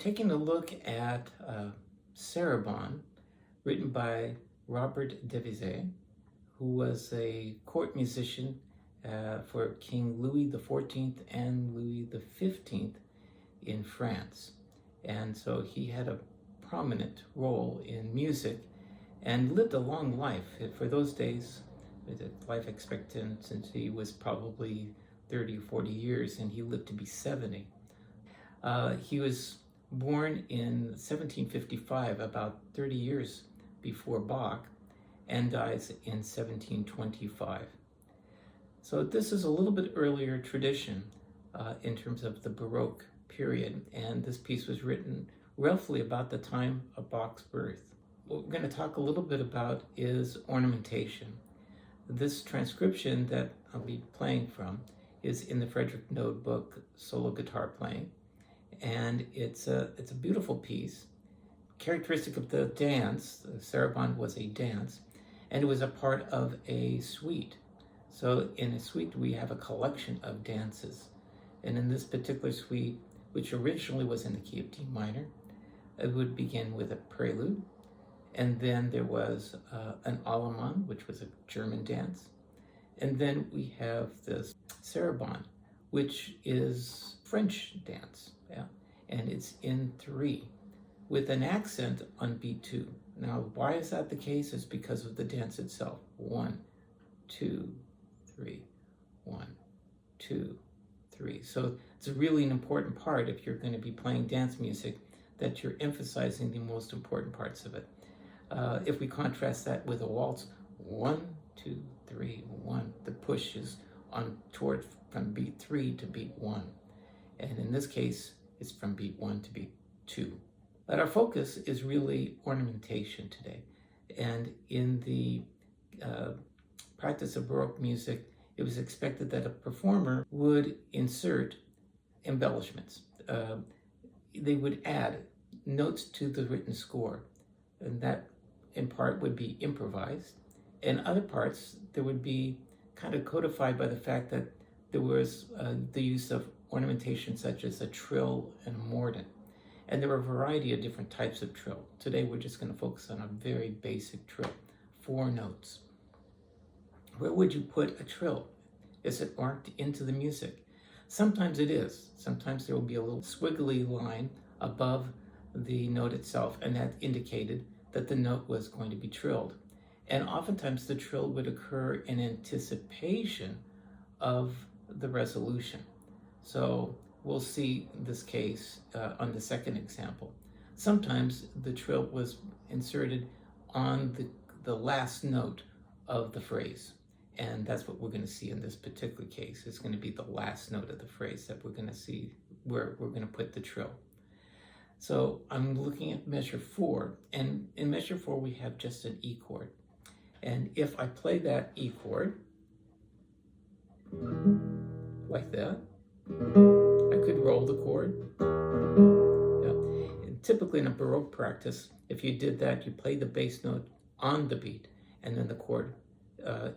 taking a look at Saraband, written by Robert de Visée, who was a court musician for King Louis XIV and Louis XV in France. And so he had a prominent role in music and lived a long life. For those days, the life expectancy was probably 30 or 40 years, and he lived to be 70. He was born in 1755, about 30 years before Bach, and dies in 1725. So this is a little bit earlier tradition in terms of the Baroque period, and this piece was written roughly about the time of Bach's birth. What we're going to talk a little bit about is ornamentation. This transcription that I'll be playing from is in the Frederick Node book, Solo Guitar Playing, and it's a beautiful piece. Characteristic of the dance, the Saraband was a dance, and it was a part of a suite. So in a suite, we have a collection of dances. And in this particular suite, which originally was in the key of D minor, it would begin with a prelude. And then there was an Allemand, which was a German dance. And then we have this Saraband, which is French dance, yeah? And it's in 3 with an accent on beat 2. Now, why is that the case? It's because of the dance itself. 1, 2, 3, 1, 2, 3. So it's really an important part if you're going to be playing dance music, that you're emphasizing the most important parts of it. If we contrast that with a waltz, 1, 2, 3, 1, the push is on toward from beat 3 to beat 1. And in this case, it's from beat 1 to beat 2. But our focus is really ornamentation today. And in the practice of Baroque music, it was expected that a performer would insert embellishments. They would add notes to the written score, and that in part would be improvised. In other parts, there would be kind of codified by the fact that there was the use of ornamentation such as a trill and a mordent. And there were a variety of different types of trill. Today, we're just going to focus on a very basic trill, 4 notes. Where would you put a trill? Is it marked into the music? Sometimes it is. Sometimes there will be a little squiggly line above the note itself, and that indicated that the note was going to be trilled. And oftentimes the trill would occur in anticipation of the resolution. So we'll see this case on the second example. Sometimes the trill was inserted on the last note of the phrase. And that's what we're going to see in this particular case. It's going to be the last note of the phrase that we're going to see where we're going to put the trill. So I'm looking at measure 4, and in measure 4 we have just an E chord. And if I play that E chord, like that, I could roll the chord. Yeah. And typically in a Baroque practice, if you did that, you play the bass note on the beat, and then the chord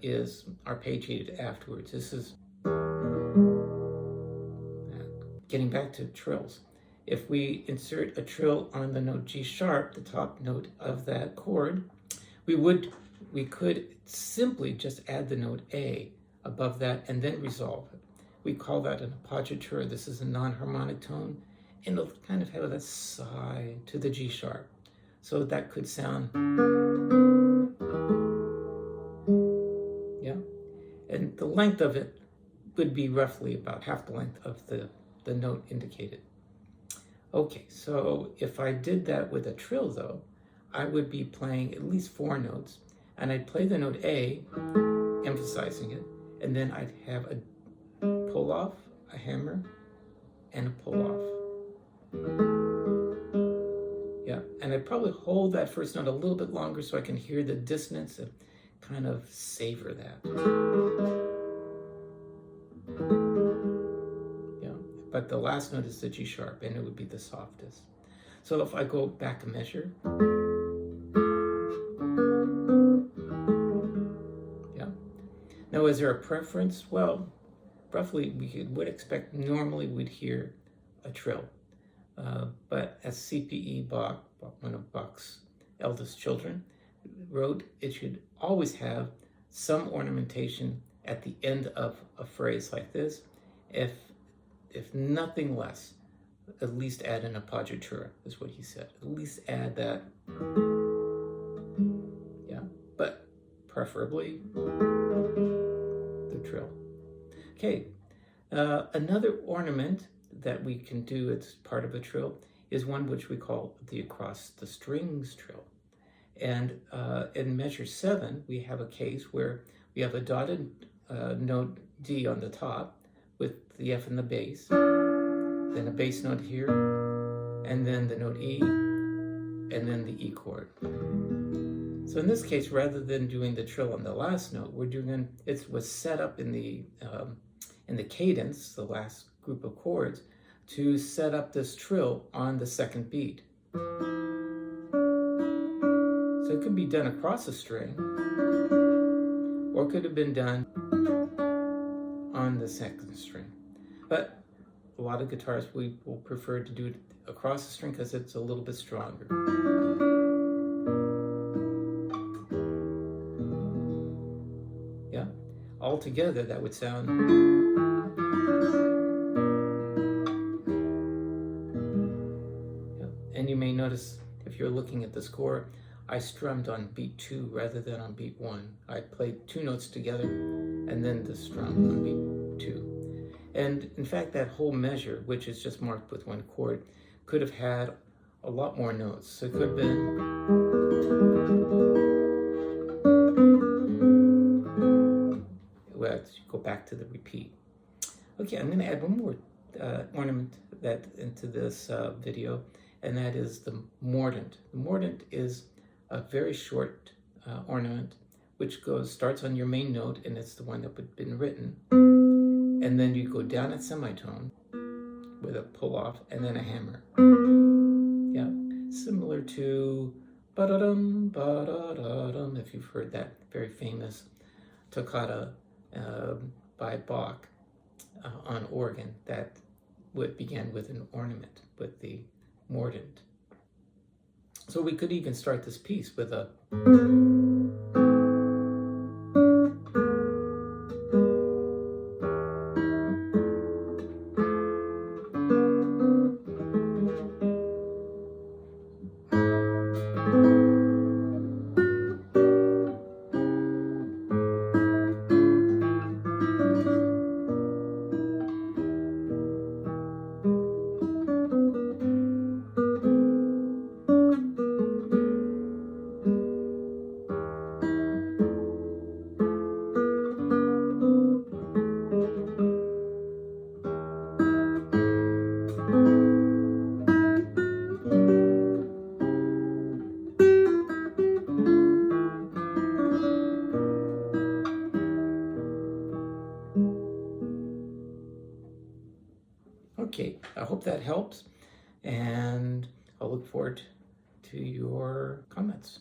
is arpeggiated afterwards. This is getting back to trills. If we insert a trill on the note G sharp, the top note of that chord, we could simply just add the note A above that and then resolve it. We call that an appoggiatura. This is a non-harmonic tone, and it'll kind of have a sigh to the G sharp. So that could sound, yeah, and the length of it would be roughly about half the length of the note indicated. Okay, so if I did that with a trill though, I would be playing at least 4 notes, and I'd play the note A, emphasizing it, and then I'd have a pull off, a hammer, and a pull off. Yeah, and I'd probably hold that first note a little bit longer so I can hear the dissonance and kind of savor that. But the last note is the G sharp, and it would be the softest. So if I go back a measure, yeah. Now, is there a preference? Well, roughly we would expect normally we'd hear a trill. but as CPE Bach, one of Bach's eldest children, wrote, it should always have some ornamentation at the end of a phrase like this. If nothing less, at least add an appoggiatura, is what he said. At least add that, yeah, but preferably the trill. Okay, another ornament that we can do as part of a trill is one which we call the across the strings trill. And in measure 7, we have a case where we have a dotted note D on the top with the F in the bass, then a bass note here, and then the note E, and then the E chord. So in this case, rather than doing the trill on the last note, it was set up in the cadence, the last group of chords, to set up this trill on the second beat. So it could be done across a string, or it could have been done on the second string. But a lot of guitarists, we will prefer to do it across the string because it's a little bit stronger. Yeah, all together that would sound. Yeah. And you may notice, if you're looking at the score, I strummed on beat 2 rather than on beat 1. I played 2 notes together and then the strum on beat 2. And in fact, that whole measure, which is just marked with 1 chord, could have had a lot more notes. So it could have been, well, go back to the repeat. Okay, I'm going to add one more ornament into this video, and that is the mordent. The mordent is a very short ornament, which starts on your main note, and it's the one that had been written. And then you go down at semitone with a pull off and then a hammer. Yeah, similar to ba-da-dum, ba-da-da-dum, if you've heard that very famous toccata by Bach on organ that began with an ornament, with the mordent. So we could even start this piece with a Okay, I hope that helps, and I'll look forward to your comments.